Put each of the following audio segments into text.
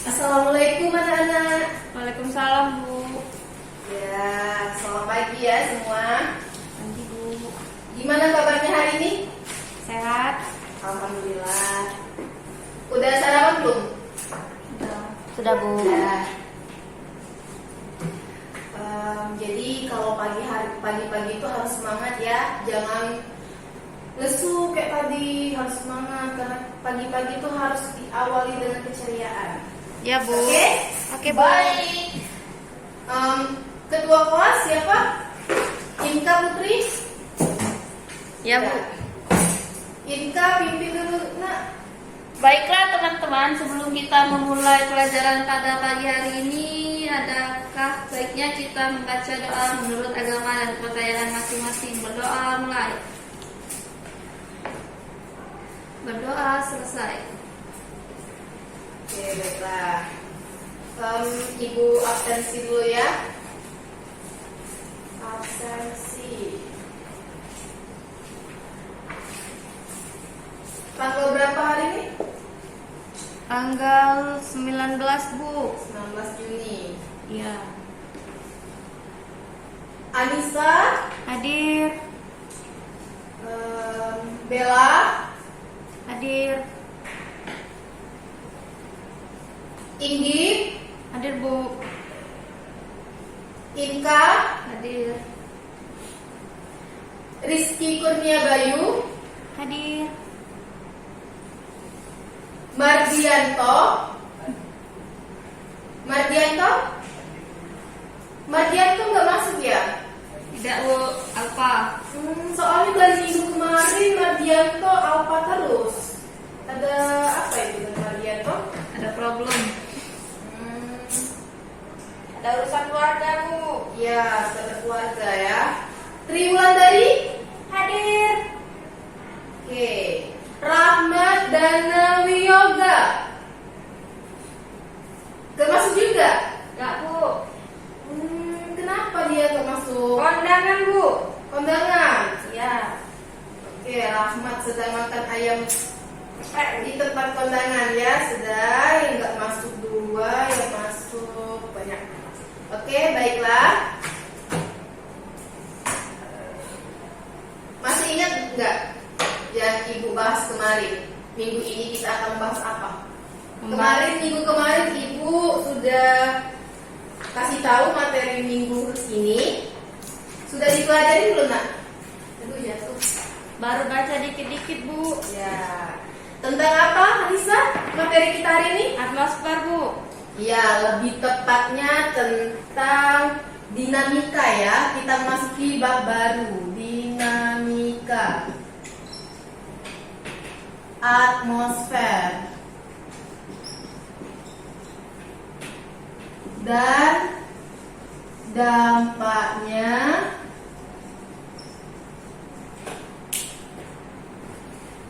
Assalamualaikum anak-anak. Waalaikumsalam, Bu. Ya, selamat pagi ya semua. Pagi, Bu. Gimana kabarnya hari ini? Sehat? Alhamdulillah. Udah sarapan belum? Sudah, Bu. Ya. Jadi kalau pagi-pagi itu harus semangat ya. Jangan lesu kayak tadi, harus semangat karena pagi-pagi itu harus diawali dengan keceriaan. Ya, Bu. Oke? Oke, Bu. Baik. Ketua kelas siapa? Inka Putri? Ya, Bu. Inka pimpin dulu, nak. Baiklah, teman-teman, sebelum kita memulai pelajaran pada pagi hari ini, adakah baiknya kita membaca doa menurut agama dan kepercayaan masing-masing? Berdoa mulai. Berdoa selesai. Oke, baiklah. Ibu absensi dulu ya. Absensi. Tanggal berapa hari ini? Tanggal 19, Bu. 19 Juni. Iya. Anissa, Hadir. Bella, Hadir. Inggi, Hadir, Bu. Inka, Hadir. Rizky Kurnia Bayu, Hadir. Mardianto, Mardianto nggak masuk ya? Tidak, Bu. Alfa. Soalnya dari minggu kemarin Mardianto Alfa terus. Ada apa itu dengan Mardianto? Ada problem. Ada urusan keluarga, Bu. Ya, urusan keluarga ya. Triwulandari hadir. Oke. Rahmat Danawi Yoga. Gak masuk juga? Enggak, Bu. Kenapa dia gak masuk? Kondangan, Bu. Kondangan. Ya. Oke, Rahmat sedang makan ayam di tempat kondangan ya. Sudah, yang gak masuk 2, yang masuk banyak. Oke, baiklah. Masih ingat nggak yang Ibu bahas kemarin? Minggu ini kita akan bahas apa? Minggu kemarin Ibu sudah kasih tahu materi minggu ini. Sudah dipelajari belum, nak? Aduh, jatuh. Baru baca dikit-dikit, Bu. Ya. Tentang apa, Anissa? Materi kita hari ini? Atmosfer, Bu. Ya, lebih tepatnya tentang dinamika ya. Kita masuki bab baru, dinamika atmosfer dan dampaknya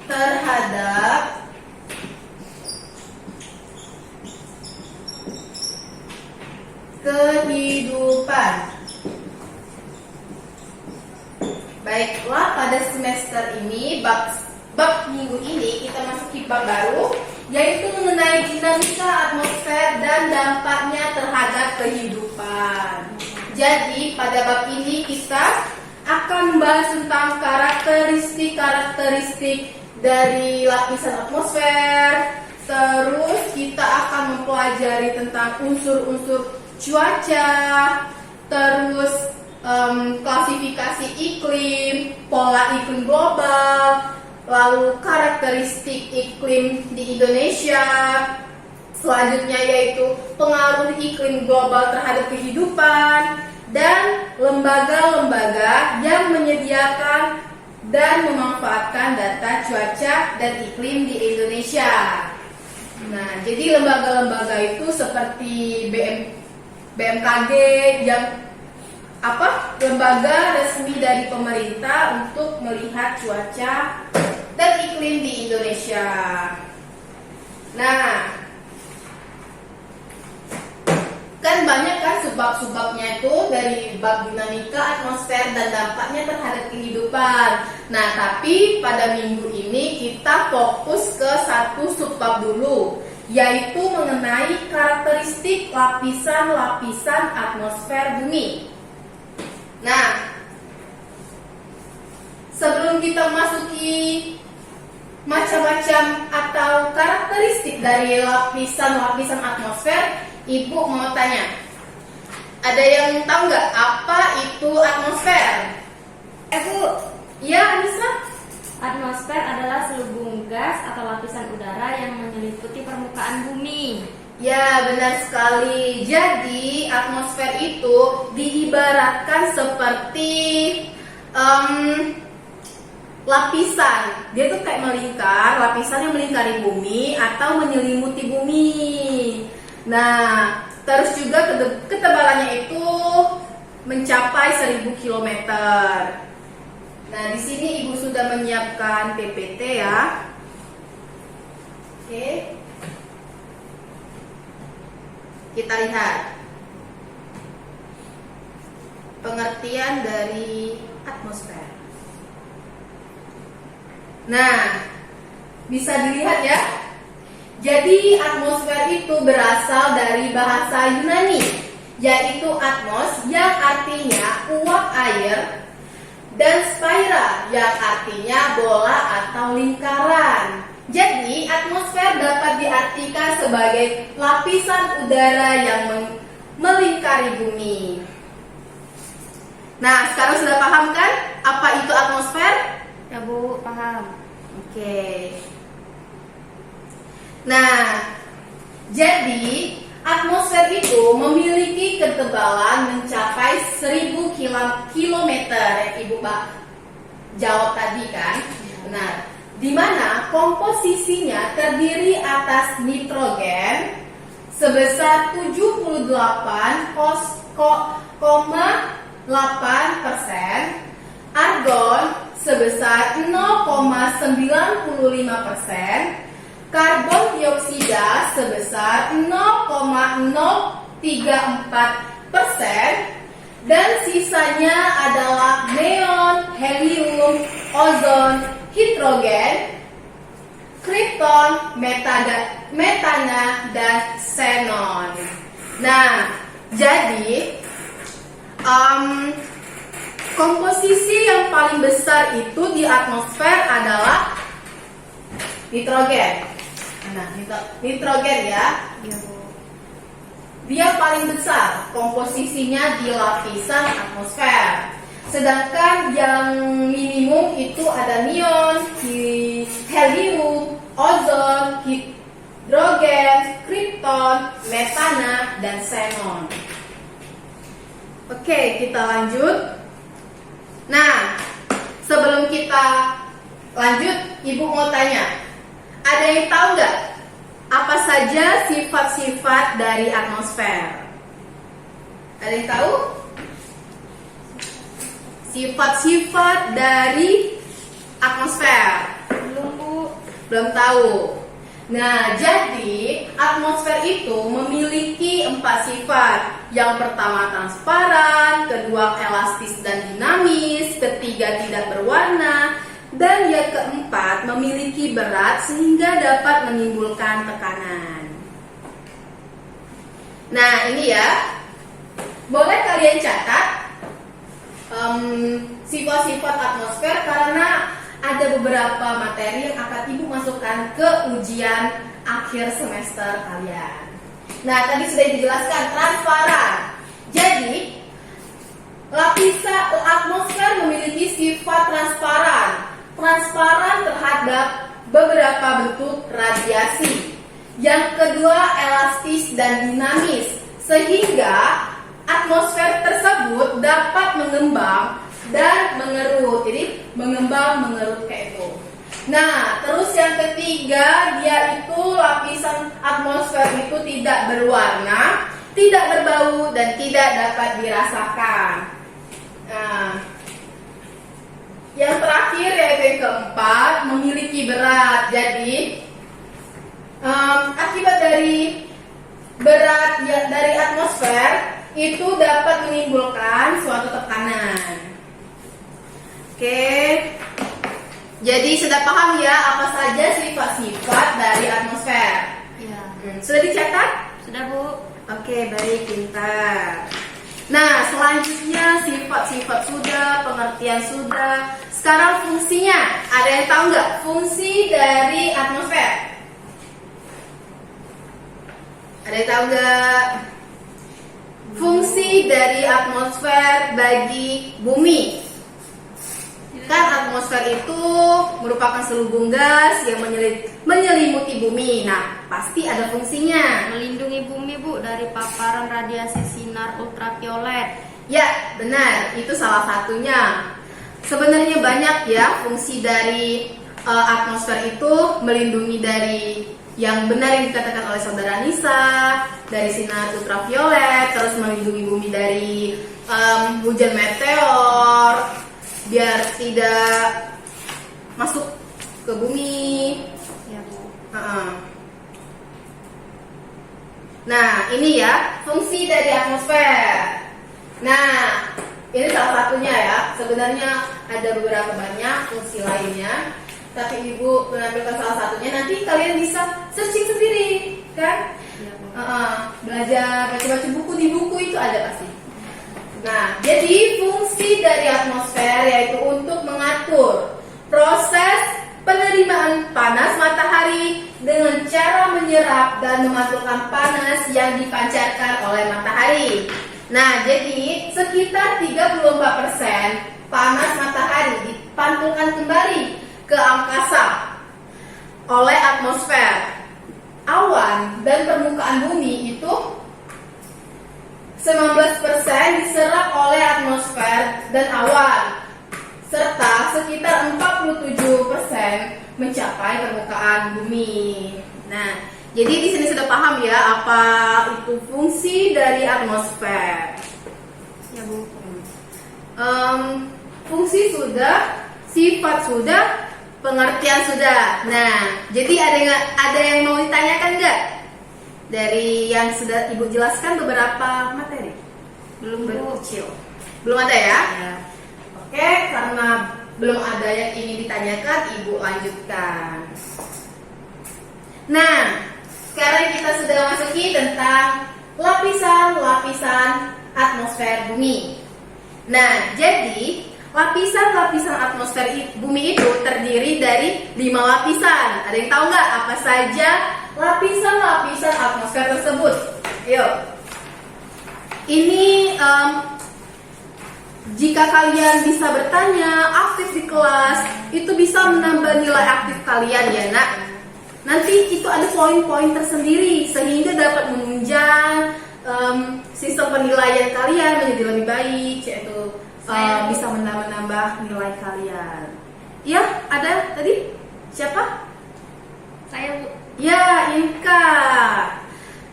terhadap kehidupan. Baiklah, pada semester ini bab minggu ini kita masuki bab baru, yaitu mengenai dinamika atmosfer dan dampaknya terhadap kehidupan. Jadi pada bab ini kita akan membahas tentang karakteristik dari lapisan atmosfer. Terus kita akan mempelajari tentang unsur-unsur cuaca, terus klasifikasi iklim, pola iklim global, lalu karakteristik iklim di Indonesia. Selanjutnya yaitu pengaruh iklim global terhadap kehidupan dan lembaga-lembaga yang menyediakan dan memanfaatkan data cuaca dan iklim di Indonesia. Nah, jadi lembaga-lembaga itu seperti BMKG yang lembaga resmi dari pemerintah untuk melihat cuaca dan iklim di Indonesia. Nah, kan banyak kan sebab-sebabnya itu dari bab dinamika, atmosfer, dan dampaknya terhadap kehidupan. Nah, tapi pada minggu ini kita fokus ke satu subbab dulu, yaitu mengenai karakteristik lapisan-lapisan atmosfer bumi. Nah, sebelum kita masuki macam-macam atau karakteristik dari lapisan-lapisan atmosfer, Ibu mau tanya, ada yang tahu nggak apa itu atmosfer? Bu, Iya, Anissa? Atmosfer adalah selubung gas atau lapisan udara yang menyelimuti permukaan bumi. Ya, benar sekali. Jadi, atmosfer itu diibaratkan seperti lapisan. Dia tuh kayak melingkar, lapisan yang melingkari bumi atau menyelimuti bumi. Nah, terus juga ketebalannya itu mencapai 1000 km. Nah, di sini Ibu sudah menyiapkan PPT ya. Oke. Kita lihat pengertian dari atmosfer. Nah, bisa dilihat ya. Jadi atmosfer itu berasal dari bahasa Yunani, yaitu atmos yang artinya uap air dan spira yang artinya bola atau lingkaran. Jadi atmosfer dapat diartikan sebagai lapisan udara yang melingkari bumi. Nah, sekarang sudah paham kan apa itu atmosfer? ya Bu, paham. Oke. Nah, jadi atmosfer itu memiliki ketebalan mencapai 1000 km. Ibu jawab tadi kan? Benar. Di mana komposisinya terdiri atas nitrogen sebesar 78,8%, argon sebesar 0,95%, karbon dioksida sebesar 0,034%, dan sisanya adalah neon, helium, ozon, hidrogen, kripton, metana, dan xenon. Nah, jadi komposisi yang paling besar itu di atmosfer adalah nitrogen. Nah, nitrogen ya. Iya Bu. Dia paling besar komposisinya di lapisan atmosfer. Sedangkan yang minimum itu ada neon, helium, ozon, hidrogen, kripton, metana, dan xenon. Oke, kita lanjut. Nah, sebelum kita lanjut, Ibu mau tanya, ada yang tahu nggak apa saja sifat-sifat dari atmosfer? Ada yang tahu? Sifat-sifat dari atmosfer. Belum Bu. Belum tahu. Nah, jadi atmosfer itu memiliki 4 sifat. Yang pertama transparan, kedua elastis dan dinamis, ketiga tidak berwarna, dan yang keempat memiliki berat sehingga dapat menimbulkan tekanan. Nah, ini ya. Boleh kalian catat sifat-sifat atmosfer karena ada beberapa materi yang akan Ibu masukkan ke ujian akhir semester kalian. Nah, tadi sudah dijelaskan transparan. Jadi, lapisan atmosfer memiliki sifat transparan. Transparan terhadap beberapa bentuk radiasi. Yang kedua, elastis dan dinamis. Sehingga atmosfer tersebut dapat mengembang dan mengerut. Jadi mengembang mengerut kayak itu. Nah, terus yang ketiga, dia itu lapisan atmosfer itu tidak berwarna, tidak berbau, dan tidak dapat dirasakan. Nah, yang terakhir yaitu yang keempat, memiliki berat. Jadi akibat dari berat dari atmosfer itu dapat menimbulkan suatu tekanan. Oke. Jadi sudah paham ya apa saja sifat-sifat dari atmosfer? Ya. Sudah dicatat? Sudah, Bu. Oke, baik, pintar. Nah, selanjutnya sifat-sifat sudah, pengertian sudah. Sekarang fungsinya, ada yang tahu nggak fungsi dari atmosfer? Ada yang tahu nggak fungsi dari atmosfer bagi bumi? Kan atmosfer itu merupakan selubung gas yang menyelimuti bumi. Nah, pasti ada fungsinya. Melindungi bumi, Bu, dari paparan radiasi sinar ultraviolet. Ya, benar. Itu salah satunya. Sebenarnya banyak ya fungsi dari atmosfer itu, melindungi dari yang benar yang dikatakan oleh saudara Nisa, dari sinar ultraviolet, terus melindungi bumi dari hujan meteor, biar tidak masuk ke bumi. Ya, Bu. Nah, ini ya fungsi dari atmosfer. Nah, ini salah satunya ya. Sebenarnya ada beberapa banyak fungsi lainnya, tapi Ibu menampilkan salah satunya. Nanti kalian bisa searching sendiri, kan? Ya, Bu. Belajar baca-baca buku, di buku itu ada pasti. Nah, jadi fungsi dari atmosfer yaitu untuk mengatur proses penerimaan panas matahari dengan cara menyerap dan memantulkan panas yang dipancarkan oleh matahari. Nah, jadi sekitar 34% panas matahari dipantulkan kembali ke angkasa oleh atmosfer. Awan dan permukaan bumi itu 19% diserap oleh atmosfer dan awan, serta sekitar 47% mencapai permukaan bumi. Nah, jadi di sini sudah paham ya apa itu fungsi dari atmosfer. Ya, Bu. Fungsi sudah, sifat sudah, pengertian sudah. Nah, jadi ada yang mau ditanyakan nggak? Dari yang sudah Ibu jelaskan beberapa materi? Belum, Bu. Kecil. Belum ada ya? Ya. Oke, karena belum ada yang ingin ditanyakan, Ibu lanjutkan. Nah, sekarang kita sudah masuki tentang lapisan-lapisan atmosfer bumi. Nah, jadi lapisan-lapisan atmosfer bumi itu terdiri dari 5 lapisan. Ada yang tahu nggak apa saja lapisan-lapisan atmosfer tersebut? Yuk. Ini jika kalian bisa bertanya aktif di kelas, itu bisa menambah nilai aktif kalian ya, Nak. Nanti itu ada poin-poin tersendiri sehingga dapat menunjang sistem penilaian kalian menjadi lebih baik, yaitu bisa menambah nilai kalian. Ya, ada tadi? Siapa? Saya, Bu. Ya, Inka.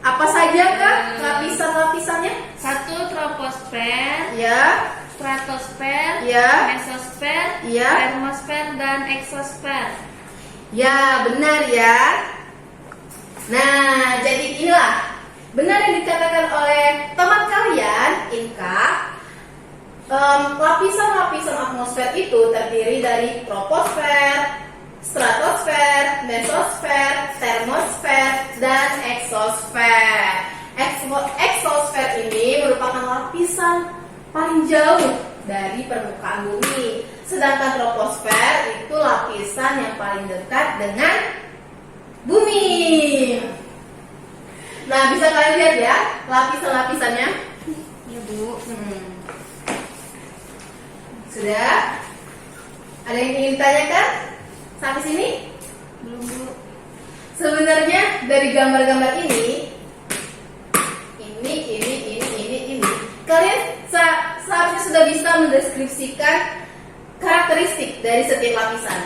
Apa saja Kak lapisan-lapisannya? 1. Troposfer, Ya, stratosfer, Ya. mesosfer, Ya. termosfer, dan eksosfer. ya benar ya. Nah, jadi inilah benar yang dikatakan oleh teman kalian, Inka. Lapisan-lapisan atmosfer itu terdiri dari troposfer, stratosfer, mesosfer, termosfer, dan eksosfer. Eksosfer ini merupakan lapisan paling jauh dari permukaan bumi, sedangkan troposfer itu lapisan yang paling dekat dengan bumi. Nah, bisa kalian lihat ya lapisan-lapisannya. Ya, Bu. Sudah? Ada yang ingin ditanyakan sampai sini? Belum, Bu. Sebenarnya dari gambar-gambar ini, kalian seharusnya sudah bisa mendeskripsikan karakteristik dari setiap lapisan.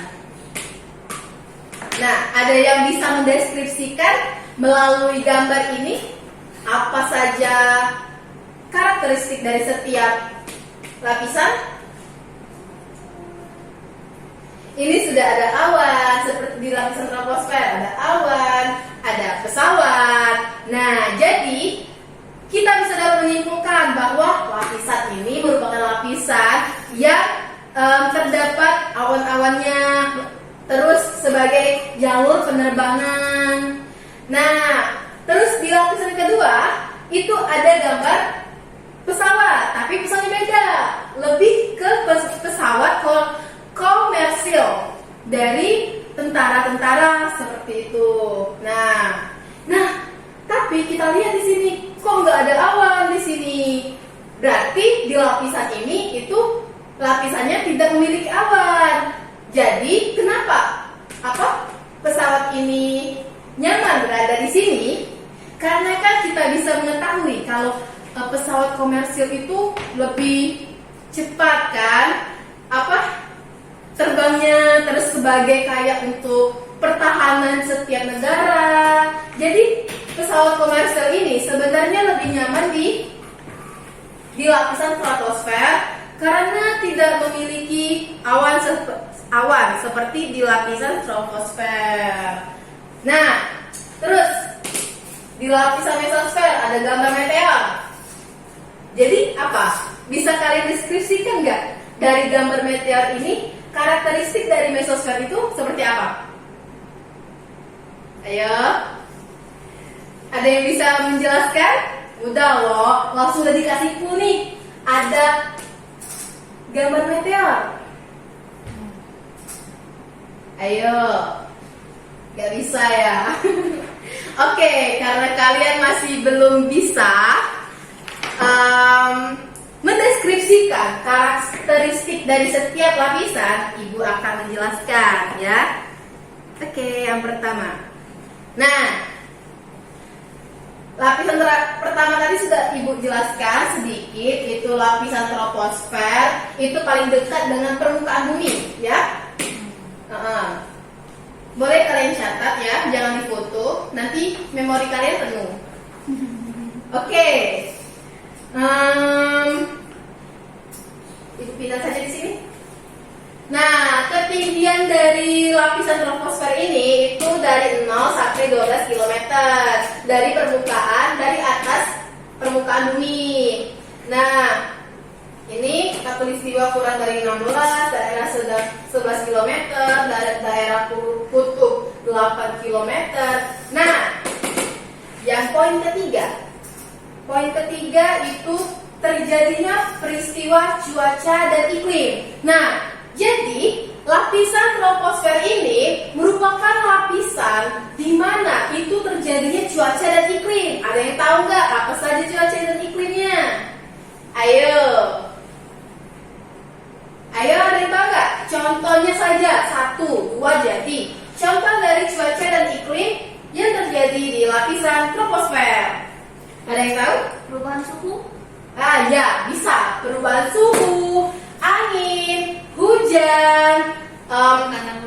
Nah, ada yang bisa mendeskripsikan melalui gambar ini apa saja karakteristik dari setiap lapisan? Ini sudah ada awan, seperti di lapisan troposfer ada awan, ada pesawat. Nah, jadi kita bisa dapat menyimpulkan penerbangan. Nah, terus di lapisan kedua itu ada gambar pesawat, tapi pesawatnya beda, lebih ke pesawat komersil dari tentara-tentara seperti itu. Nah, tapi kita lihat di sini kok nggak ada awan di sini. Berarti di lapisan ini itu lapisannya tidak memiliki awan. Jadi kenapa pesawat ini nyaman berada di sini? Karena kan kita bisa mengetahui kalau pesawat komersil itu lebih cepat kan? Terbangnya, terus sebagai kayak untuk pertahanan setiap negara. Jadi pesawat komersil ini sebenarnya lebih nyaman di lapisan stratosfer karena tidak memiliki awan seperti di lapisan troposfer. Nah, terus di lapisan mesosfer ada gambar meteor. Jadi apa? Bisa kalian deskripsikan nggak dari gambar meteor ini? Karakteristik dari mesosfer itu seperti apa? Ayo, ada yang bisa menjelaskan? Udah loh, langsung udah dikasih clue nih. Ada gambar meteor. Ayo, gak bisa ya? Oke, karena kalian masih belum bisa mendeskripsikan karakteristik dari setiap lapisan, Ibu akan menjelaskan ya. Oke, yang pertama. Nah, lapisan pertama tadi sudah Ibu jelaskan sedikit, itu lapisan troposfer, itu paling dekat dengan permukaan bumi ya. Boleh kalian catat ya, jangan difoto, nanti memori kalian penuh. Oke. Ibu pindah saja di sini. Nah, ketinggian dari lapisan troposfer ini itu dari 0 sampai 12 km dari atas permukaan bumi. Nah, ini khatulistiwa kurang dari 16, daerah sedang 11 km, daerah kutub 8 km. Nah, yang poin ketiga itu terjadinya peristiwa cuaca dan iklim. Nah, jadi lapisan troposfer ini merupakan lapisan di mana itu terjadinya cuaca dan iklim. Ada yang tahu nggak apa saja cuaca dan iklimnya? Ayo, ada yang tahu nggak? Contohnya saja 1, 2 jadi. Contoh dari cuaca dan iklim yang terjadi di lapisan troposfer. Ada yang tahu? Perubahan suhu? Ya, bisa. Perubahan suhu, angin, hujan,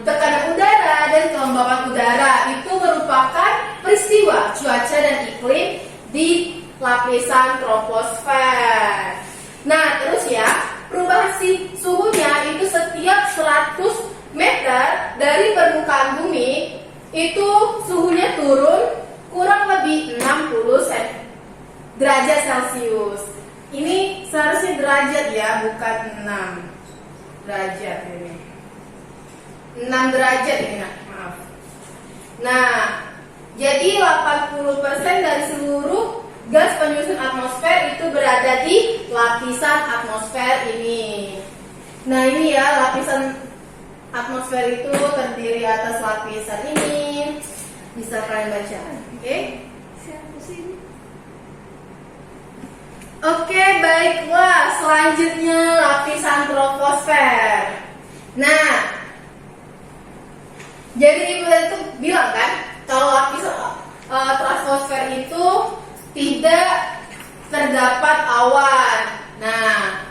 tekanan udara, dan kelembapan udara. Itu merupakan peristiwa cuaca dan iklim di lapisan troposfer. Nah, terus ya, perubahan suhunya itu setiap 100 meter dari permukaan bumi, itu suhunya turun kurang lebih 60 derajat Celcius. Ini seharusnya derajat ya, bukan 6 derajat ini. 6 derajat ini, maaf. Nah, jadi 80% dari seluruh gas penyusun atmosfer itu berada di lapisan atmosfer ini. Nah, ini ya, lapisan atmosfer itu terdiri atas lapisan ini. Bisa kalian baca, oke? Oke, baiklah. Selanjutnya lapisan troposfer. Nah, jadi Ibu itu bilang kan, kalau lapisan troposfer itu tidak terdapat awan. Nah,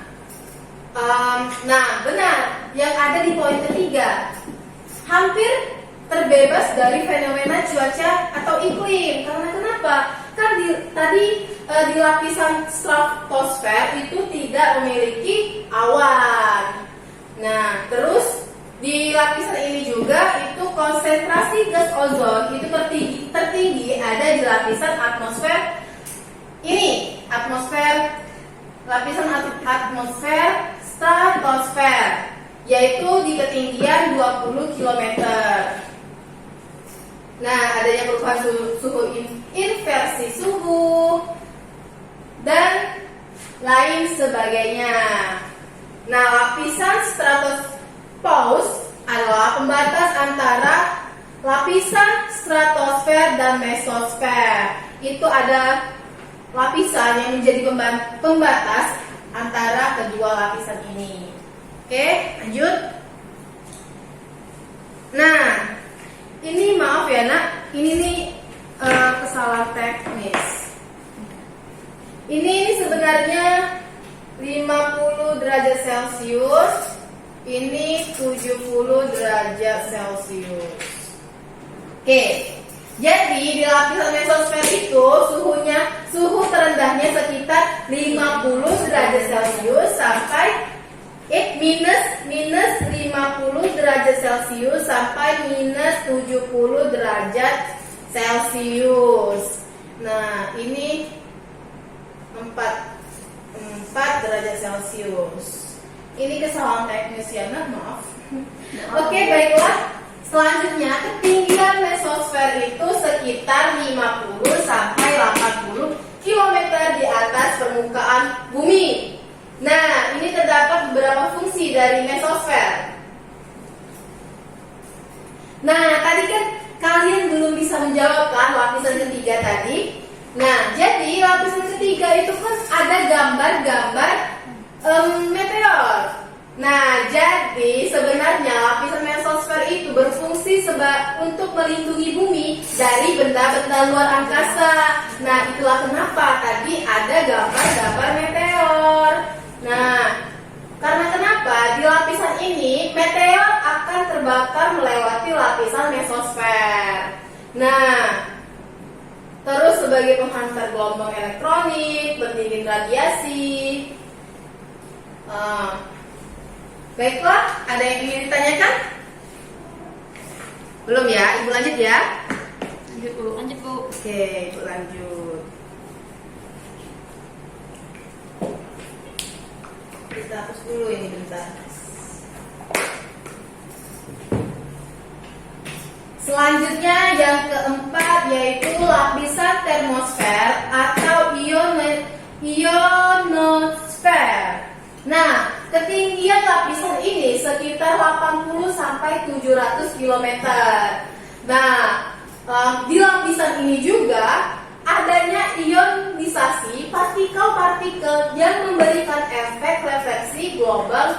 benar. Yang ada di poin ketiga, hampir terbebas dari fenomena cuaca atau iklim. Karena kenapa? Kan tadi di lapisan stratosfer itu tidak memiliki awan. Nah, terus di lapisan ini juga itu konsentrasi gas ozon itu tertinggi ada di lapisan atmosfer ini, lapisan atmosfer stratosfer, yaitu di ketinggian 20 km. Nah, adanya perubahan suhu inversi suhu dan lain sebagainya. Nah, lapisan stratospheric adalah pembatas antara lapisan stratosfer dan mesosfer. Itu ada lapisan yang menjadi pembatas antara kedua lapisan ini. Oke, lanjut. Nah, ini maaf ya nak, ini nih kesalahan teknis. Ini sebenarnya 50 derajat Celcius, ini 70 derajat Celcius. Oke, jadi di lapisan mesosfer itu suhu terendahnya sekitar 50 derajat Celcius sampai minus 50 derajat Celcius sampai minus 70 derajat Celcius. Nah, ini 4 derajat Celcius. Ini kesalahan teknis ya, nak, maaf. Oke, baiklah. Selanjutnya, ketinggian mesosfer itu sekitar 50 sampai 80 km di atas permukaan bumi. Nah, ini terdapat beberapa fungsi dari mesosfer. Nah, tadi kan kalian belum bisa menjawab kan lapisan ketiga tadi. Nah, jadi lapisan ketiga itu kan ada gambar-gambar meteor. Nah, jadi sebenarnya lapisan mesosfer itu berfungsi untuk melindungi bumi dari benda-benda luar angkasa. Nah, itulah kenapa tadi ada gambar-gambar meteor. Nah, karena kenapa? Di lapisan ini meteor akan terbakar melewati lapisan mesosfer. Nah, terus sebagai penghantar gelombang elektronik, pendingin radiasi. Baiklah, ada yang ingin ditanyakan? Belum ya? Ibu lanjut ya? Lanjut Bu. Oke, Ibu lanjut. Kita hapus dulu ini bentar. Selanjutnya yang keempat yaitu lapisan termosfer atau ionosfer. Nah, ketinggian lapisan ini sekitar 80 sampai 700 km. Nah, di lapisan ini juga adanya ionisasi partikel-partikel yang memberikan efek refleksi gelombang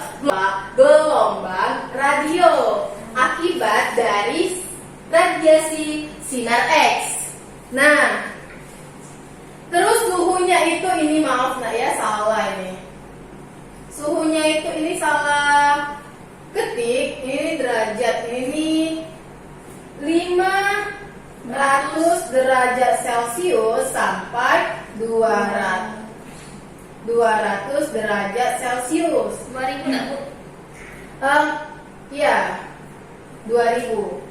radio akibat dari radiasi sinar X. Nah, terus suhunya itu ini maaf nak ya, salah ini. Suhunya itu ini salah ketik, ini derajat, ini 500 derajat Celcius sampai 200 derajat Celcius. 2000 enggak Bu? Iya, 2000.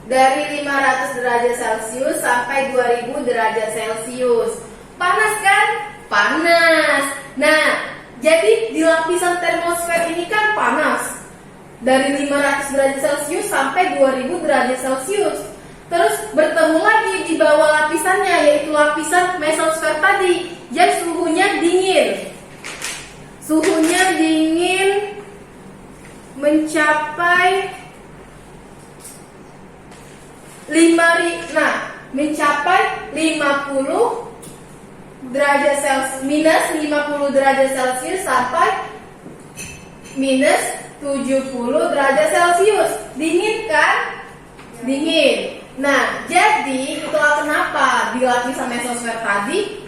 Dari 500 derajat Celcius sampai 2000 derajat Celcius. Panas kan? Panas. Nah, jadi di lapisan termosfer ini kan panas. Dari 500 derajat Celcius sampai 2000 derajat Celcius. Terus bertemu lagi di bawah lapisannya yaitu lapisan mesosfer tadi. Jadi suhunya dingin. Suhunya dingin mencapai mencapai 50 derajat Celcius, minus 50 derajat Celcius sampai minus 70 derajat Celcius. Dingin kan? Dingin. Nah, jadi itulah kenapa di lapisan mesosfer tadi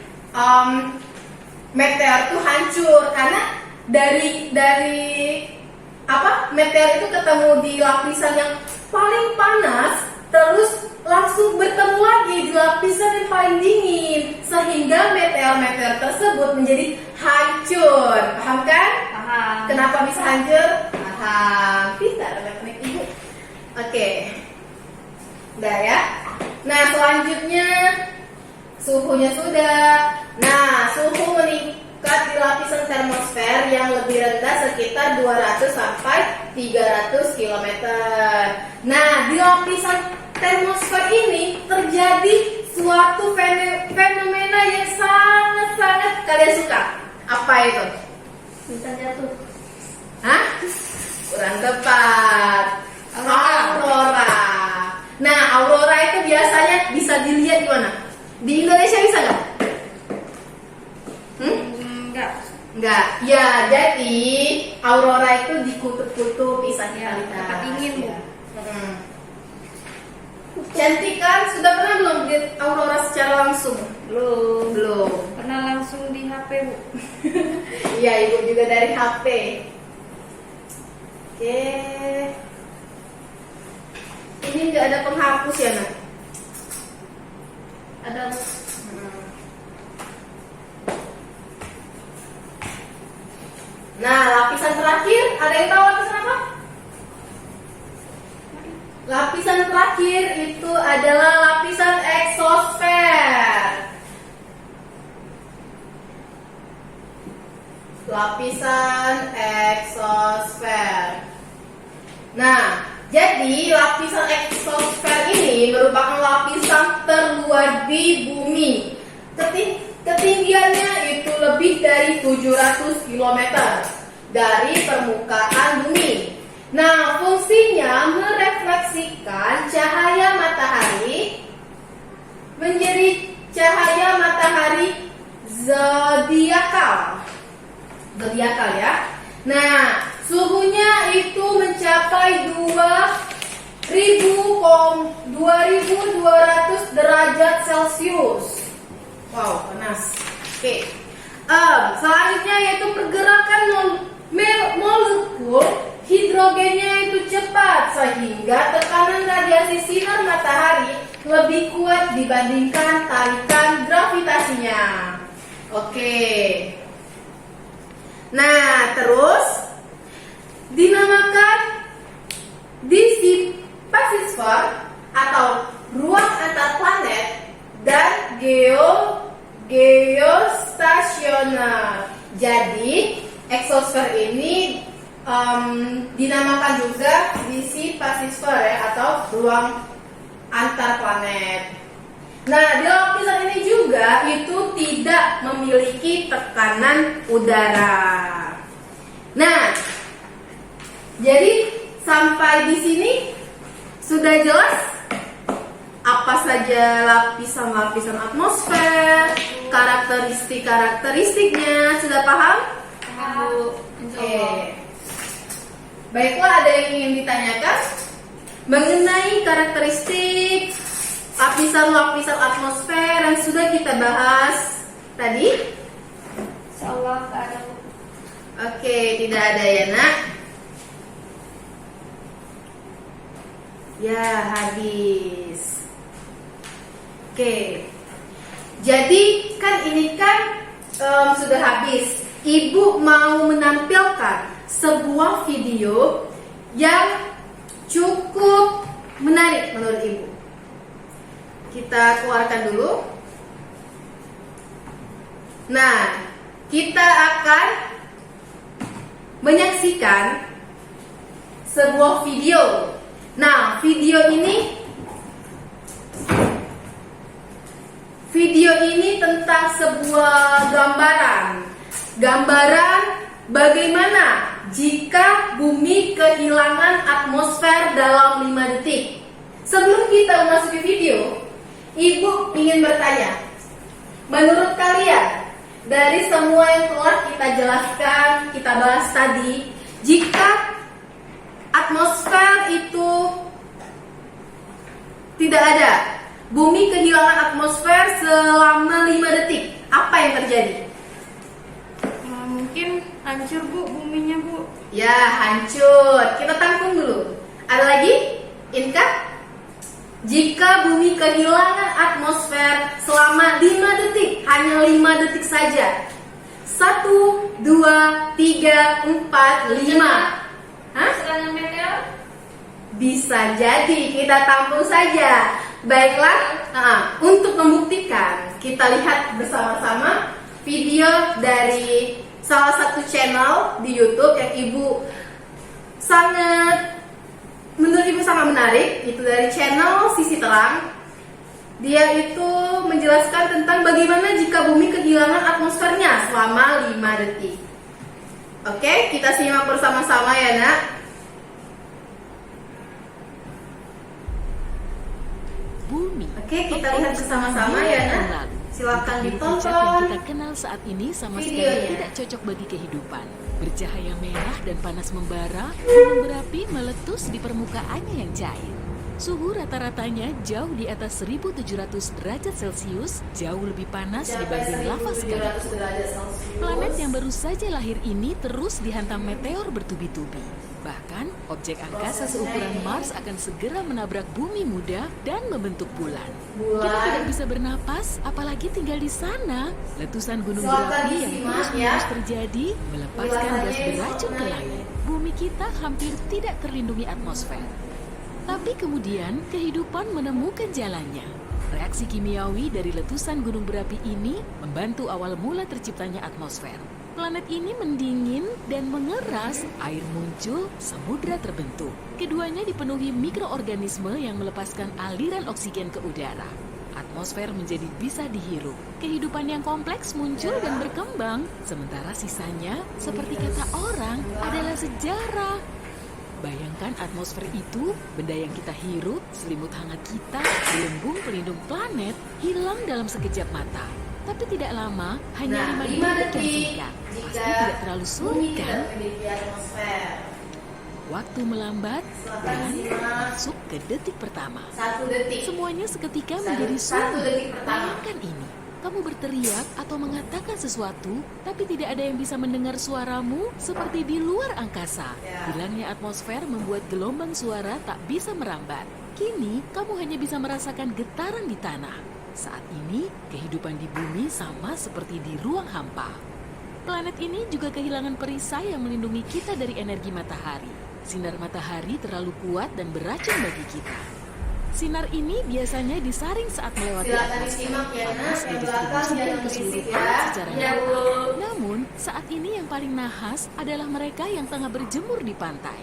meteor itu hancur karena dari meteor itu ketemu di lapisan yang paling panas, terus langsung bertemu lagi di lapisan yang paling dingin sehingga meteor-meteor tersebut menjadi hancur. Paham kan? Paham. Kenapa bisa hancur? Paham. Pintar anak-anak ibu. Oke. Udah ya. Nah, selanjutnya suhunya sudah. Nah, suhu meningkat di lapisan termosfer yang lebih rendah sekitar 200 sampai 300 km. Nah, di lapisan termosfer ini terjadi suatu fenomena yang sangat-sangat kalian suka. Apa itu? Bintang jatuh. Hah? Kurang tepat. Aurora. Nah, aurora itu biasanya bisa dilihat di mana? Di Indonesia bisa nggak? Enggak. Enggak. Ya, jadi aurora itu di kutub-kutub bisa kita Ya, lihat. tempat dingin, Bu. Cantik kan? Sudah pernah belum lihat aurora secara langsung? Belum. Belum. Pernah langsung di HP, Bu. Iya, ibu juga dari HP. Oke. Ini nggak ada penghapus ya, Nak? Ada Nah, lapisan terakhir, ada yang tahu lapisan apa? Lapisan terakhir itu adalah lapisan eksosfer. Lapisan eksosfer. Nah, jadi lapisan eksosfer ini merupakan lapisan terluar di bumi. Ketinggiannya itu lebih dari 700 km dari permukaan bumi. Nah, fungsinya merefleksikan cahaya matahari menjadi cahaya matahari zodiakal. Zodiakal ya. Nah, suhunya itu mencapai 2200 derajat Celcius. Wow, panas. Oke. Selanjutnya yaitu pergerakan molekul hidrogennya itu cepat sehingga tekanan radiasi sinar matahari lebih kuat dibandingkan tarikan gravitasinya. Oke. Nah, terus dinamakan dissipasisfer atau ruang antar planet dan geostasioner. Jadi eksosfer ini dinamakan juga dissipasisfer ya, atau ruang antar planet. Nah, di lapisan ini juga itu tidak memiliki tekanan udara. Nah, jadi sampai di sini sudah jelas apa saja lapisan-lapisan atmosfer, karakteristiknya, sudah paham? Bu. Oke. Baiklah, ada yang ingin ditanyakan mengenai karakteristik lapisan-lapisan atmosfer yang sudah kita bahas tadi? Insyaallah enggak ada, Bu. Oke, tidak ada ya, Nak? Ya, habis. Oke. Jadi kan ini kan sudah habis. Ibu mau menampilkan sebuah video yang cukup menarik menurut Ibu. Kita keluarkan dulu. Nah, kita akan menyaksikan sebuah video. Nah, video ini tentang sebuah gambaran bagaimana jika bumi kehilangan atmosfer dalam 5 detik. Sebelum kita memasuki video, Ibu ingin bertanya, menurut kalian dari semua yang telah kita jelaskan, kita bahas tadi, jika atmosfer itu tidak ada, bumi kehilangan atmosfer selama 5 detik, apa yang terjadi? Mungkin hancur, Bu, buminya, Bu. Ya, hancur. Kita tanggung dulu. Ada lagi? Inka? Jika bumi kehilangan atmosfer selama 5 detik, hanya 5 detik saja. 1, 2, 3, 4, 5. Hah? Serangan meteor? Bisa jadi, kita tampung saja. Baiklah, untuk membuktikan, kita lihat bersama-sama video dari salah satu channel di YouTube yang Ibu sangat menurut Ibu sangat menarik, itu dari channel Sisi Terang. Dia itu menjelaskan tentang bagaimana jika bumi kehilangan atmosfernya selama 5 detik. Oke, kita simak bersama-sama ya nak. Bumi. Oke, kita lihat bersama-sama ya nak. Silakan Hidup yang ditonton kita kenal saat ini sama sekali videonya. tidak cocok bagi kehidupan. Bercahaya merah dan panas membara, gunung berapi meletus di permukaannya yang cair. Suhu rata-ratanya jauh di atas 1700 derajat Celcius, jauh lebih panas dibanding lava sekalipun. 1700 derajat Celcius. Planet yang baru saja lahir ini terus dihantam meteor bertubi-tubi. Bahkan, objek angkasa seukuran Mars akan segera menabrak bumi muda dan membentuk bulan. Kita tidak bisa bernapas, apalagi tinggal di sana. Letusan gunung Silakan berapi yang disimak, terus-menerus ya. terjadi melepaskan gas Ulasannya beracun ke mengenai langit. Bumi kita hampir tidak terlindungi atmosfer. Tapi kemudian kehidupan menemukan jalannya. Reaksi kimiawi dari letusan gunung berapi ini membantu awal mula terciptanya atmosfer. Planet ini mendingin dan mengeras, air muncul, samudra terbentuk. Keduanya dipenuhi mikroorganisme yang melepaskan aliran oksigen ke udara. Atmosfer menjadi bisa dihirup. Kehidupan yang kompleks muncul dan berkembang, sementara sisanya, seperti kata orang, adalah sejarah. Bayangkan atmosfer itu, benda yang kita hirup, selimut hangat kita, gelembung pelindung planet, hilang dalam sekejap mata. Tapi tidak lama, hanya 5 5 detik yang detik singkat. Pasti jika tidak terlalu bumi sulit tidak kan? memiliki atmosfer. Waktu melambat Silakan dan simak. masuk ke detik pertama. 1 detik. Semuanya seketika Satu- menjadi satu sunyi. detik pertama. Bayangkan ini. Kamu berteriak atau mengatakan sesuatu, tapi tidak ada yang bisa mendengar suaramu seperti di luar angkasa. Ya. Hilangnya atmosfer membuat gelombang suara tak bisa merambat. Kini, kamu hanya bisa merasakan getaran di tanah. Saat ini, kehidupan di bumi sama seperti di ruang hampa. Planet ini juga kehilangan perisai yang melindungi kita dari energi matahari. Sinar matahari terlalu kuat dan beracun bagi kita. Sinar ini biasanya disaring saat melewati Silakan atmosfer. disimak ya nak. Panas Yang belakang didistribusikan jangan ke seluruh berisik ya. planet secara Ya merata. bu. Namun, saat ini yang paling nahas adalah mereka yang tengah berjemur di pantai.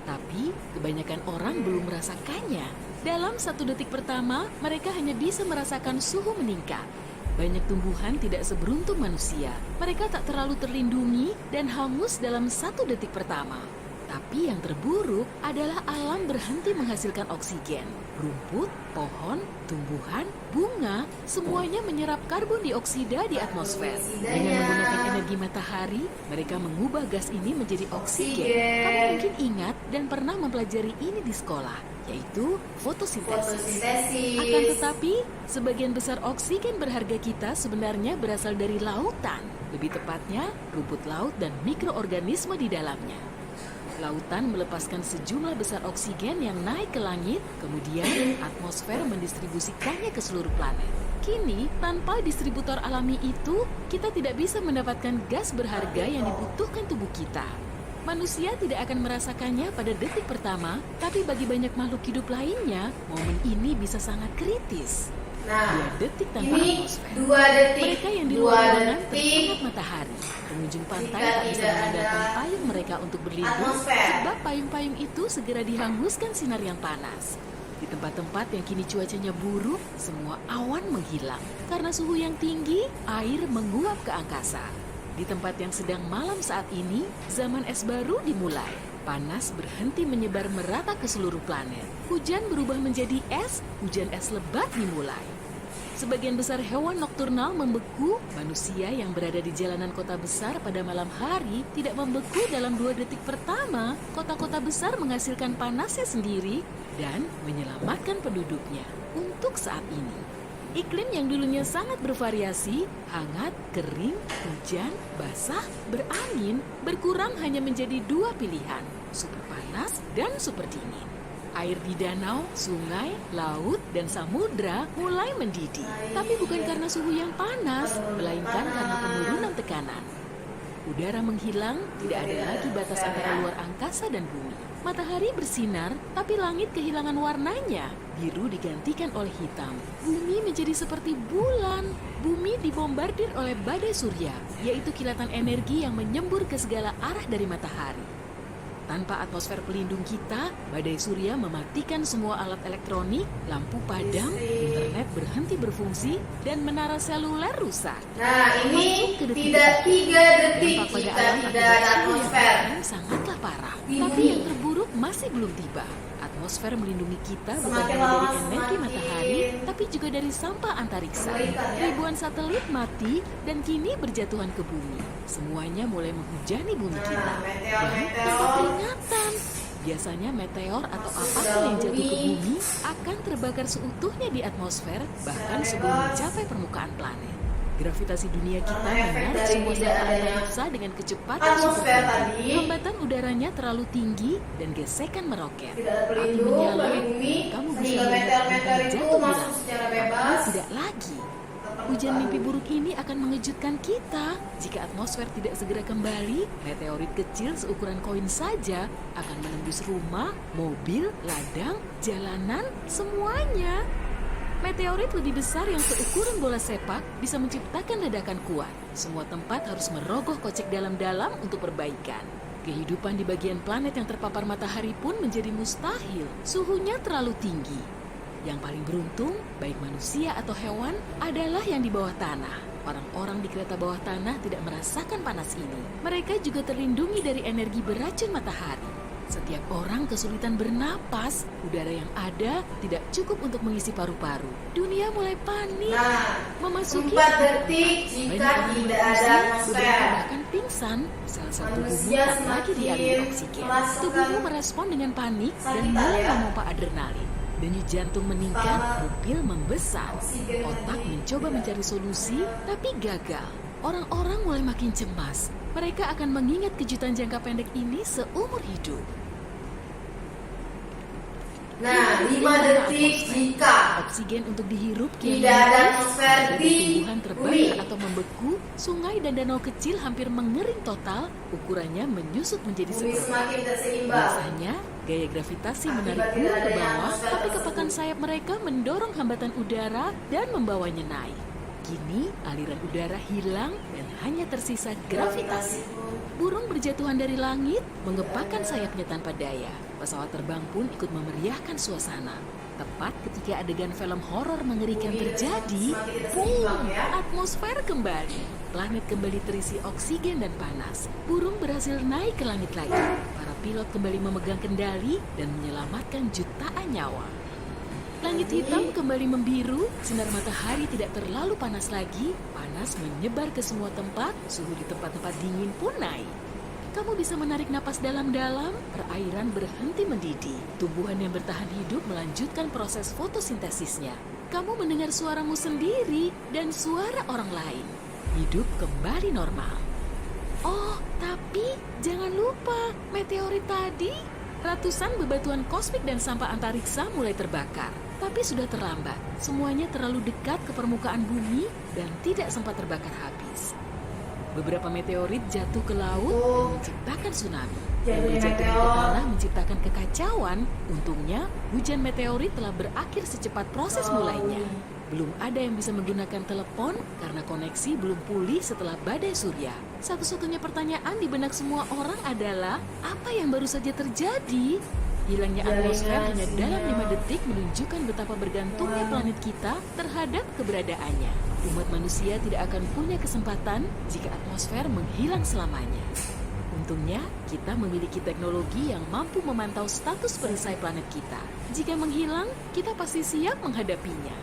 Tapi, kebanyakan orang belum merasakannya. Dalam 1 detik pertama, mereka hanya bisa merasakan suhu meningkat. Banyak tumbuhan tidak seberuntung manusia. Mereka tak terlalu terlindungi dan hangus dalam 1 detik pertama. Tapi yang terburuk adalah alam berhenti menghasilkan oksigen. Rumput, pohon, tumbuhan, bunga, semuanya menyerap karbon dioksida di atmosfer. Dengan menggunakan energi matahari, mereka mengubah gas ini menjadi oksigen. Kamu mungkin ingat dan pernah mempelajari ini di sekolah, yaitu fotosintesis. Akan Fotosintesis. tetapi, sebagian besar oksigen berharga kita sebenarnya berasal dari lautan. Lebih tepatnya, rumput laut dan mikroorganisme di dalamnya. Lautan melepaskan sejumlah besar oksigen yang naik ke langit, kemudian atmosfer mendistribusikannya ke seluruh planet. Kini, tanpa distributor alami itu, kita tidak bisa mendapatkan gas berharga yang dibutuhkan tubuh kita. Manusia tidak akan merasakannya pada detik pertama, tapi bagi banyak makhluk hidup lainnya, momen ini bisa sangat kritis. 2 Nah, detik tanpa ini atmosfer. 2 detik. Mereka yang di 2 luar ruangan detik. tersengat matahari. Pengunjung pantai Jika tak bisa tidak mengandalkan ada payung mereka untuk berlindung, atmosfer. sebab payung-payung itu segera dihanguskan sinar yang panas. Di tempat-tempat yang kini cuacanya buruk, semua awan menghilang. Karena suhu yang tinggi, air menguap ke angkasa. Di tempat yang sedang malam saat ini, zaman es baru dimulai. Panas berhenti menyebar merata ke seluruh planet. Hujan berubah menjadi es, hujan es lebat dimulai. Sebagian besar hewan nokturnal membeku, manusia yang berada di jalanan kota besar pada malam hari tidak membeku dalam 2 detik pertama. Kota-kota besar menghasilkan panasnya sendiri dan menyelamatkan penduduknya untuk saat ini. Iklim yang dulunya sangat bervariasi, hangat, kering, hujan, basah, berangin, berkurang hanya menjadi 2 pilihan, super panas dan super dingin. Air di danau, sungai, laut, dan samudra mulai mendidih. Tapi bukan karena suhu yang panas, melainkan karena penurunan tekanan. Udara menghilang, tidak ada lagi batas antara luar angkasa dan bumi. Matahari bersinar, tapi langit kehilangan warnanya. Biru digantikan oleh hitam. Bumi menjadi seperti bulan. Bumi dibombardir oleh badai surya, yaitu kilatan energi yang menyembur ke segala arah dari matahari. Tanpa atmosfer pelindung kita, badai surya mematikan semua alat elektronik, lampu padam, internet berhenti berfungsi, dan menara seluler rusak. Nah, ini Masuk ke detik tidak 3 detik Dampak pada jika alam tidak akibat ada surya atmosfer. matahari sangatlah parah. Ini. Tapi yang terburuk masih belum tiba. Atmosfer melindungi kita bukan Semakin hanya lama dari energi semakin matahari, tapi juga dari sampah antariksa. mengerikan, ya. Ribuan satelit mati dan kini berjatuhan ke bumi. Semuanya mulai menghujani bumi Nah, kita. Dan meteor-meteor. tanpa peringatan. Biasanya meteor atau Masuk apapun dalam yang jatuh ke bumi. bumi akan terbakar seutuhnya di atmosfer, bahkan sebelum mencapai permukaan planet. Gravitasi dunia kita Karena efek menarik dari semua tidak sampah adanya antariksa dengan kecepatan atmosfer super tinggi. tadi. Hambatan udaranya terlalu tinggi dan gesekan meroket. Tidak ada Api pelindung menyala, bagi bumi kamu bisa sehingga melihat meteor-meteor bintang itu jatuh di masuk langit. secara Tapi bebas. tidak lagi. Tetap Hujan buka. mimpi buruk ini akan mengejutkan kita. Jika atmosfer tidak segera kembali, meteorit kecil seukuran koin saja akan menembus rumah, mobil, ladang, jalanan, semuanya. Meteorit lebih besar yang seukuran bola sepak bisa menciptakan ledakan kuat. Semua tempat harus merogoh kocek dalam-dalam untuk perbaikan. Kehidupan di bagian planet yang terpapar matahari pun menjadi mustahil. Suhunya terlalu tinggi. Yang paling beruntung, baik manusia atau hewan, adalah yang di bawah tanah. Orang-orang di kereta bawah tanah tidak merasakan panas ini. Mereka juga terlindungi dari energi beracun matahari. Setiap orang kesulitan bernapas, udara yang ada tidak cukup untuk mengisi paru-paru. Dunia mulai panik. Nah, Memasuki 4 detik jika banyak tidak orang ada beberapa atmosfer. bahkan pingsan. Salah satu tubuhmu Manusia tak lagi semakin dialiri oksigen. merasakan Tubuhmu merespon dengan panik dan sakitan, mulai ya. memompa adrenalin. Denyut jantung meningkat, Pertama, pupil membesar. oksigen Otak tadi mencoba tidak mencari solusi, tapi gagal. Orang-orang mulai makin cemas. Mereka akan mengingat kejutan jangka pendek ini seumur hidup. Nah, 5 detik jika Oksigen untuk dihirup tidak ada atmosfer ada di tumbuhan terbakar bumi. atau membeku, sungai dan danau kecil hampir mengering total, ukurannya menyusut menjadi Bumi seperti. semakin tak seimbang. Biasanya, gaya gravitasi Akibat menarik tidak burung ke adanya bawah, atmosfer tapi tersebut. kepakan sayap mereka mendorong hambatan udara dan membawanya naik. Kini, aliran udara hilang dan hanya tersisa gravitasi. Burung berjatuhan dari langit, mengepakkan sayapnya tanpa daya. Pesawat terbang pun ikut memeriahkan suasana. Tepat ketika adegan film horor mengerikan Bumi terjadi, semakin tidak boom, seimbang, ya. atmosfer kembali. Planet kembali terisi oksigen dan panas. Burung berhasil naik ke langit lagi. Para pilot kembali memegang kendali dan menyelamatkan jutaan nyawa. Langit hitam kembali membiru, sinar matahari tidak terlalu panas lagi, panas menyebar ke semua tempat, suhu di tempat-tempat dingin pun naik. Kamu bisa menarik napas dalam-dalam, perairan berhenti mendidih. Tumbuhan yang bertahan hidup melanjutkan proses fotosintesisnya. Kamu mendengar suaramu sendiri dan suara orang lain. Hidup kembali normal. Oh, tapi jangan lupa, meteorit tadi, ratusan bebatuan kosmik dan sampah antariksa mulai terbakar. Tapi sudah terlambat, semuanya terlalu dekat ke permukaan bumi dan tidak sempat terbakar habis. Beberapa meteorit jatuh ke laut dan menciptakan tsunami. Yang Jatuhnya berjatuhan ke meteor. tanah menciptakan kekacauan. Untungnya, hujan meteorit telah berakhir secepat proses mulainya. Belum ada yang bisa menggunakan telepon karena koneksi belum pulih setelah badai surya. Satu-satunya pertanyaan di benak semua orang adalah, apa yang baru saja terjadi? Hilangnya atmosfer hanya dalam 5 detik menunjukkan betapa bergantungnya planet kita terhadap keberadaannya. Umat manusia tidak akan punya kesempatan jika atmosfer menghilang selamanya. Untungnya, kita memiliki teknologi yang mampu memantau status perisai planet kita. Jika menghilang, kita pasti siap menghadapinya.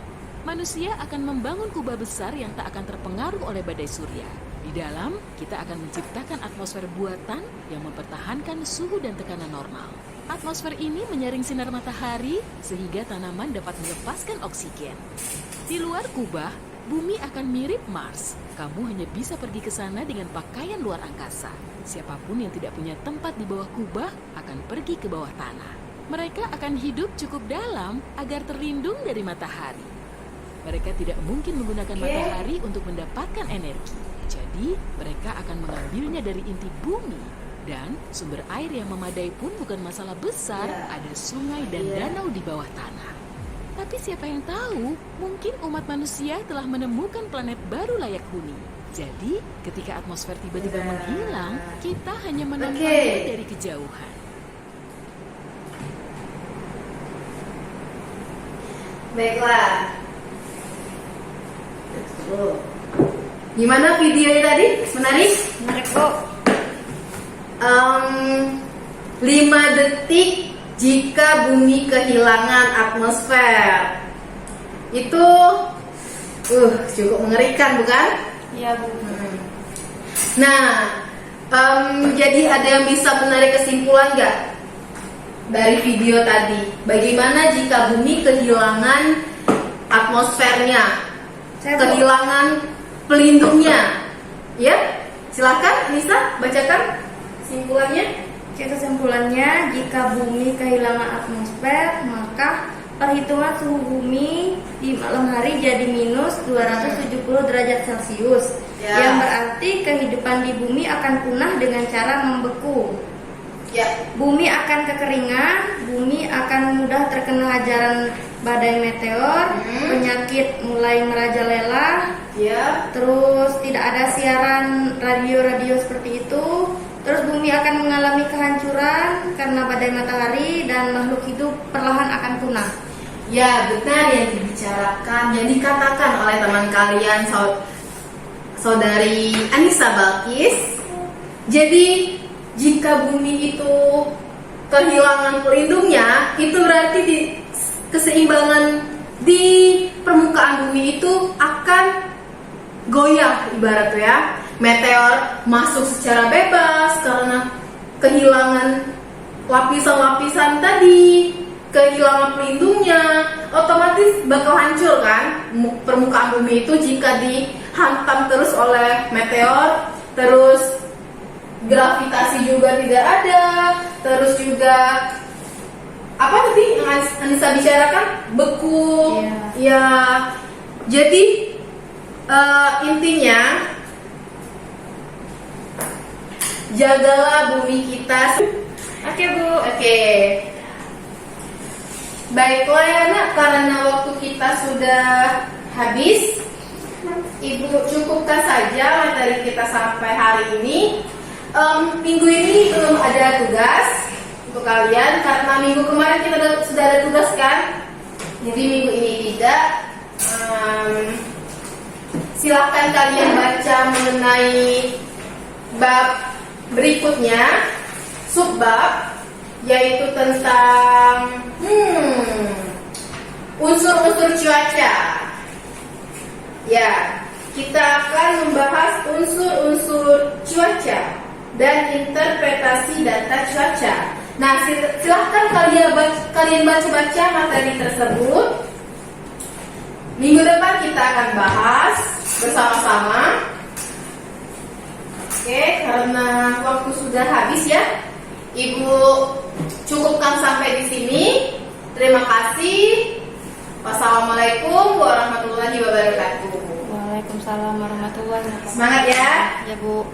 Manusia akan membangun kubah besar yang tak akan terpengaruh oleh badai surya. Di dalam, kita akan menciptakan atmosfer buatan yang mempertahankan suhu dan tekanan normal. Atmosfer ini menyaring sinar matahari sehingga tanaman dapat melepaskan oksigen. Di luar kubah, bumi akan mirip Mars. Kamu hanya bisa pergi ke sana dengan pakaian luar angkasa. Siapapun yang tidak punya tempat di bawah kubah akan pergi ke bawah tanah. Mereka akan hidup cukup dalam agar terlindung dari matahari. Mereka tidak mungkin menggunakan matahari untuk mendapatkan energi. Jadi, mereka akan mengambilnya dari inti bumi. Dan sumber air yang memadai pun bukan masalah besar, ada sungai dan danau di bawah tanah. Tapi siapa yang tahu, mungkin umat manusia telah menemukan planet baru layak huni. Jadi, ketika atmosfer tiba-tiba menghilang, kita hanya menantangnya dari kejauhan. Baiklah. Gimana videonya tadi? Menarik? Menarik, Bu. 5 detik jika bumi kehilangan atmosfer. Itu cukup mengerikan, bukan? Iya, Bu. Nah, jadi ada yang bisa menarik kesimpulan nggak dari video tadi? Bagaimana jika bumi kehilangan atmosfernya, kehilangan pelindungnya? Ya, silakan Nisa bacakan kesimpulannya. Kesimpulannya, jika bumi kehilangan atmosfer, maka perhitungan suhu bumi di malam hari jadi minus 270 derajat Celcius. Ya. Yang berarti kehidupan di bumi akan punah dengan cara membeku. Ya, Bumi akan kekeringan, bumi akan mudah terkena hajaran badai meteor, penyakit mulai merajalela, ya, terus tidak ada siaran radio-radio seperti itu. Terus bumi akan mengalami kehancuran karena badai matahari dan makhluk hidup perlahan akan punah. ya, benar yang dibicarakan, yang dikatakan oleh teman kalian, saudari Anissa Balkis. Jadi jika bumi itu kehilangan pelindungnya, itu berarti keseimbangan di permukaan bumi itu akan goyah, ibarat ya. Meteor masuk secara bebas karena kehilangan lapisan-lapisan tadi, kehilangan pelindungnya, otomatis bakal hancur kan permukaan bumi itu jika dihantam terus oleh meteor. Terus gravitasi juga tidak ada, terus juga apa tadi yang Anissa bicarakan, beku. Ya, jadi intinya jagalah bumi kita. Oke, Bu. Oke. Baiklah ya nak, karena waktu kita sudah habis, Ibu cukupkan saja materi kita sampai hari ini. Minggu ini belum ada tugas untuk kalian karena minggu kemarin kita sudah ada tugas kan. Jadi minggu ini tidak. Silakan kalian baca mengenai bab berikutnya, subbab, yaitu tentang unsur-unsur cuaca. Ya, kita akan membahas unsur-unsur cuaca dan interpretasi data cuaca. Nah, silahkan kalian baca-baca materi tersebut. Minggu depan kita akan bahas bersama-sama. Oke, karena waktu sudah habis ya, Ibu cukupkan sampai di sini. Terima kasih. Wassalamualaikum warahmatullahi wabarakatuh. Waalaikumsalam warahmatullahi wabarakatuh. Semangat ya. Ya, Bu.